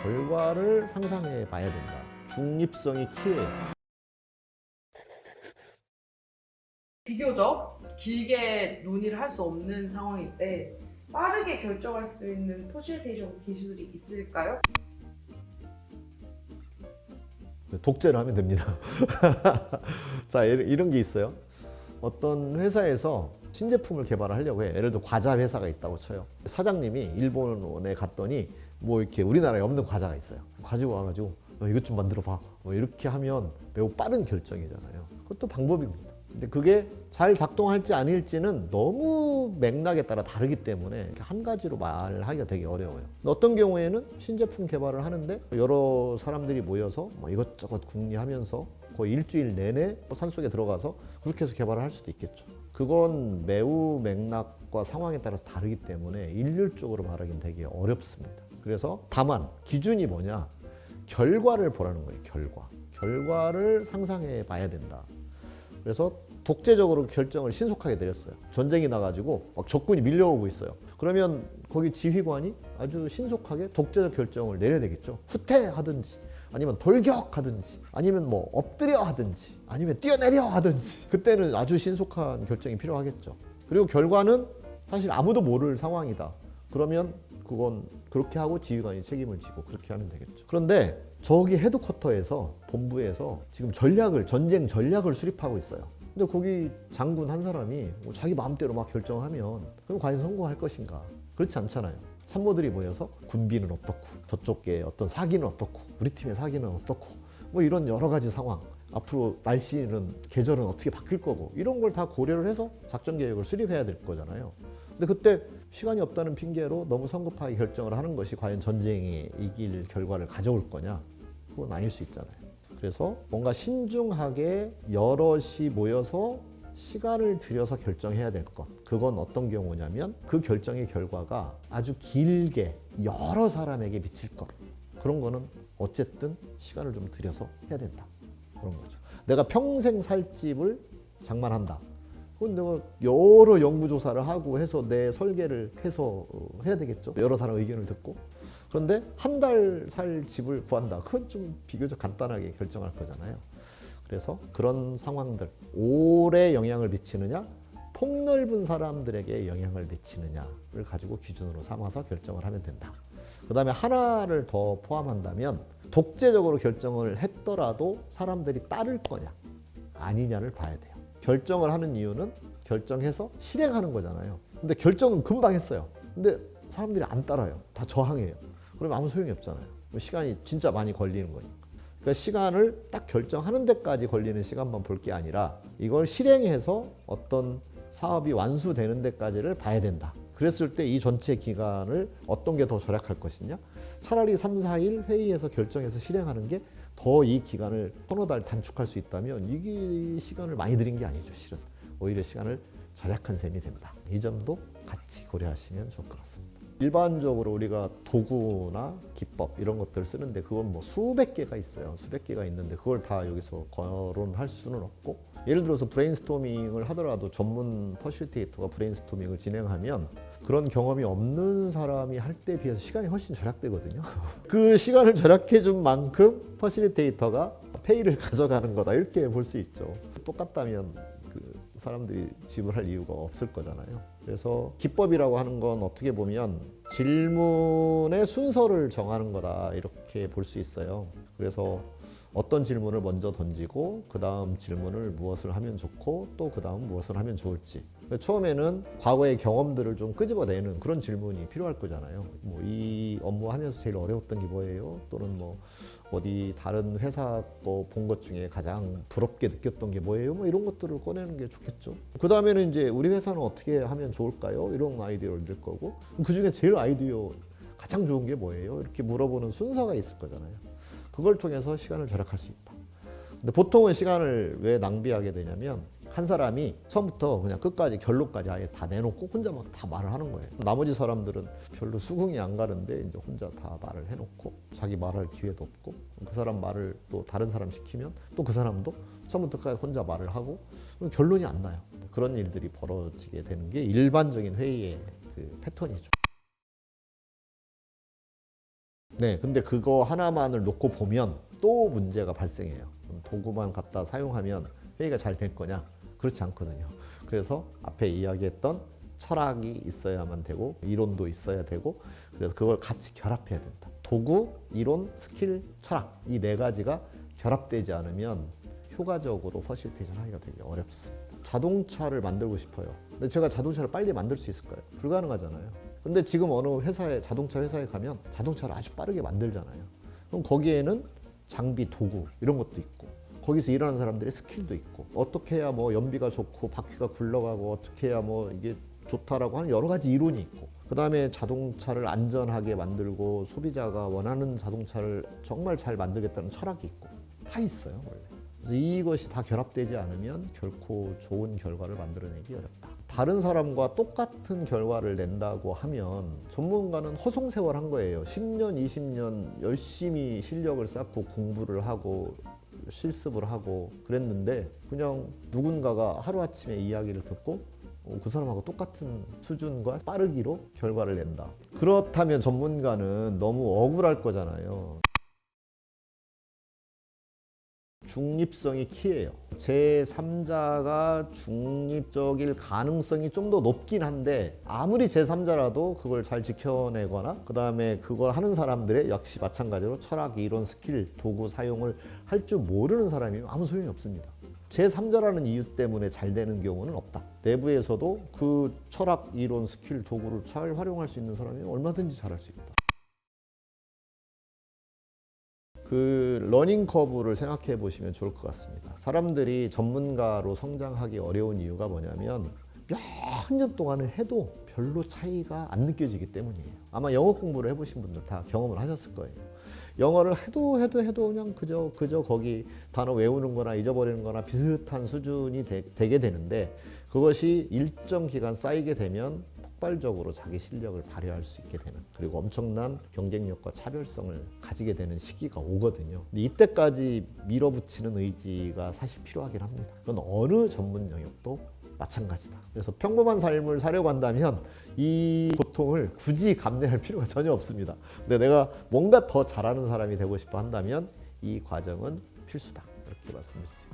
결과를 상상해 봐야 된다. 중립성이 키예요. 비교적 길게 논의를 할 수 없는 상황일 때 빠르게 결정할 수 있는 퍼실테이션 기술이 있을까요? 독재를 하면 됩니다. 자, 이런 게 있어요. 어떤 회사에서 신제품을 개발하려고 해. 예를 들어 과자 회사가 있다고 쳐요. 사장님이 일본에 갔더니 뭐 이렇게 우리나라에 없는 과자가 있어요. 가지고 와가지고 이것 좀 만들어 봐. 뭐 이렇게 하면 매우 빠른 결정이잖아요. 그것도 방법입니다. 근데 그게 잘 작동할지 아닐지는 너무 맥락에 따라 다르기 때문에 한 가지로 말하기가 되게 어려워요. 어떤 경우에는 신제품 개발을 하는데 여러 사람들이 모여서 뭐 이것저것 궁리하면서 거의 일주일 내내 산속에 들어가서 그렇게 해서 개발을 할 수도 있겠죠. 그건 매우 맥락과 상황에 따라서 다르기 때문에 일률적으로 말하기는 되게 어렵습니다. 그래서 다만 기준이 뭐냐? 결과를 보라는 거예요. 결과를 상상해 봐야 된다. 그래서 독재적으로 결정을 신속하게 내렸어요. 전쟁이 나가지고 막 적군이 밀려오고 있어요. 그러면 거기 지휘관이 아주 신속하게 독재적 결정을 내려야 되겠죠. 후퇴하든지 아니면 돌격하든지 아니면 뭐 엎드려 하든지 아니면 뛰어내려 하든지 그때는 아주 신속한 결정이 필요하겠죠. 그리고 결과는 사실 아무도 모를 상황이다. 그러면 그건 그렇게 하고 지휘관이 책임을 지고 그렇게 하면 되겠죠. 그런데 저기 헤드쿼터에서 본부에서 지금 전쟁 전략을 수립하고 있어요. 근데 거기 장군 한 사람이 뭐 자기 마음대로 막 결정하면 그럼 과연 성공할 것인가? 그렇지 않잖아요. 참모들이 모여서 군비는 어떻고 저쪽에 어떤 사기는 어떻고 우리 팀의 사기는 어떻고 뭐 이런 여러 가지 상황 앞으로 날씨는 계절은 어떻게 바뀔 거고 이런 걸 다 고려를 해서 작전 계획을 수립해야 될 거잖아요. 근데 그때 시간이 없다는 핑계로 너무 성급하게 결정을 하는 것이 과연 전쟁에 이길 결과를 가져올 거냐? 그건 아닐 수 있잖아요. 그래서 뭔가 신중하게 여럿이 모여서 시간을 들여서 결정해야 될 것. 그건 어떤 경우냐면 그 결정의 결과가 아주 길게 여러 사람에게 미칠 것. 그런 거는 어쨌든 시간을 좀 들여서 해야 된다. 그런 거죠. 내가 평생 살 집을 장만한다. 그건 내가 여러 연구조사를 하고 해서 내 설계를 해서 해야 되겠죠. 여러 사람 의견을 듣고. 그런데 한 달 살 집을 구한다. 그건 좀 비교적 간단하게 결정할 거잖아요. 그래서 그런 상황들, 오래 영향을 미치느냐, 폭넓은 사람들에게 영향을 미치느냐를 가지고 기준으로 삼아서 결정을 하면 된다. 그 다음에 하나를 더 포함한다면 독재적으로 결정을 했더라도 사람들이 따를 거냐, 아니냐를 봐야 돼요. 결정을 하는 이유는 결정해서 실행하는 거잖아요. 근데 결정은 금방 했어요. 근데 사람들이 안 따라요. 다 저항해요. 그러면 아무 소용이 없잖아요. 시간이 진짜 많이 걸리는 거니까. 그러니까 시간을 딱 결정하는 데까지 걸리는 시간만 볼 게 아니라 이걸 실행해서 어떤 사업이 완수되는 데까지를 봐야 된다. 그랬을 때 이 전체 기간을 어떤 게 더 절약할 것이냐? 차라리 3, 4일 회의에서 결정해서 실행하는 게 더 이 기간을 서너 달 단축할 수 있다면 이게 시간을 많이 들인 게 아니죠, 실은. 오히려 시간을 절약한 셈이 된다. 이 점도 같이 고려하시면 좋을 것 같습니다. 일반적으로 우리가 도구나 기법 이런 것들을 쓰는데 그건 뭐 수백 개가 있어요. 수백 개가 있는데 그걸 다 여기서 거론할 수는 없고 예를 들어서 브레인스토밍을 하더라도 전문 퍼실테이터가 브레인스토밍을 진행하면 그런 경험이 없는 사람이 할 때 비해서 시간이 훨씬 절약되거든요. 그 시간을 절약해 준 만큼 퍼실테이터가 페이를 가져가는 거다 이렇게 볼 수 있죠. 똑같다면 그 사람들이 지불할 이유가 없을 거잖아요. 그래서 기법이라고 하는 건 어떻게 보면 질문의 순서를 정하는 거다 이렇게 볼 수 있어요. 그래서 어떤 질문을 먼저 던지고 그 다음 질문을 무엇을 하면 좋고 또 그 다음 무엇을 하면 좋을지 처음에는 과거의 경험들을 좀 끄집어내는 그런 질문이 필요할 거잖아요. 뭐 이 업무 하면서 제일 어려웠던 게 뭐예요? 또는 뭐 어디 다른 회사 본 것 중에 가장 부럽게 느꼈던 게 뭐예요? 뭐 이런 것들을 꺼내는 게 좋겠죠. 그 다음에는 이제 우리 회사는 어떻게 하면 좋을까요? 이런 아이디어를 낼 거고 그 중에 제일 아이디어 가장 좋은 게 뭐예요? 이렇게 물어보는 순서가 있을 거잖아요. 그걸 통해서 시간을 절약할 수 있다. 근데 보통은 시간을 왜 낭비하게 되냐면 한 사람이 처음부터 그냥 끝까지 결론까지 아예 다 내놓고 혼자 막 다 말을 하는 거예요. 나머지 사람들은 별로 수긍이 안 가는데 이제 혼자 다 말을 해놓고 자기 말할 기회도 없고 그 사람 말을 또 다른 사람 시키면 또 그 사람도 처음부터 끝까지 혼자 말을 하고 결론이 안 나요. 그런 일들이 벌어지게 되는 게 일반적인 회의의 그 패턴이죠. 네, 근데 그거 하나만을 놓고 보면 또 문제가 발생해요. 도구만 갖다 사용하면 회의가 잘 될 거냐? 그렇지 않거든요. 그래서 앞에 이야기했던 철학이 있어야만 되고 이론도 있어야 되고 그래서 그걸 같이 결합해야 된다. 도구, 이론, 스킬, 철학 이 네 가지가 결합되지 않으면 효과적으로 퍼실테이션 하기가 되게 어렵습니다. 자동차를 만들고 싶어요. 근데 제가 자동차를 빨리 만들 수 있을까요? 불가능하잖아요. 근데 지금 어느 회사에 자동차 회사에 가면 자동차를 아주 빠르게 만들잖아요. 그럼 거기에는 장비, 도구 이런 것도 있고 거기서 일하는 사람들의 스킬도 있고 어떻게 해야 뭐 연비가 좋고 바퀴가 굴러가고 어떻게 해야 뭐 이게 좋다라고 하는 여러 가지 이론이 있고 그 다음에 자동차를 안전하게 만들고 소비자가 원하는 자동차를 정말 잘 만들겠다는 철학이 있고 다 있어요 원래. 그래서 이것이 다 결합되지 않으면 결코 좋은 결과를 만들어내기 어렵다. 다른 사람과 똑같은 결과를 낸다고 하면 전문가는 허송세월한 거예요. 10년, 20년 열심히 실력을 쌓고 공부를 하고 실습을 하고 그랬는데 그냥 누군가가 하루아침에 이야기를 듣고 그 사람하고 똑같은 수준과 빠르기로 결과를 낸다. 그렇다면 전문가는 너무 억울할 거잖아요. 중립성이 키예요. 제3자가 중립적일 가능성이 좀 더 높긴 한데 아무리 제3자라도 그걸 잘 지켜내거나 그 다음에 그걸 하는 사람들의 역시 마찬가지로 철학, 이론, 스킬, 도구 사용을 할 줄 모르는 사람이면 아무 소용이 없습니다. 제3자라는 이유 때문에 잘 되는 경우는 없다. 내부에서도 그 철학, 이론, 스킬, 도구를 잘 활용할 수 있는 사람이 얼마든지 잘할 수 있다. 그 러닝 커브를 생각해 보시면 좋을 것 같습니다. 사람들이 전문가로 성장하기 어려운 이유가 뭐냐면 몇 년 동안을 해도 별로 차이가 안 느껴지기 때문이에요. 아마 영어 공부를 해보신 분들 다 경험을 하셨을 거예요. 영어를 해도 그냥 그저 거기 단어 외우는 거나 잊어버리는 거나 비슷한 수준이 되게 되는데 그것이 일정 기간 쌓이게 되면 폭발적으로 자기 실력을 발휘할 수 있게 되는 그리고 엄청난 경쟁력과 차별성을 가지게 되는 시기가 오거든요. 근데 이때까지 밀어붙이는 의지가 사실 필요하긴 합니다. 그건 어느 전문 영역도 마찬가지다. 그래서 평범한 삶을 살려고 한다면 이 고통을 굳이 감내할 필요가 전혀 없습니다. 근데 내가 뭔가 더 잘하는 사람이 되고 싶어 한다면 이 과정은 필수다. 이렇게 말씀드리겠습니다.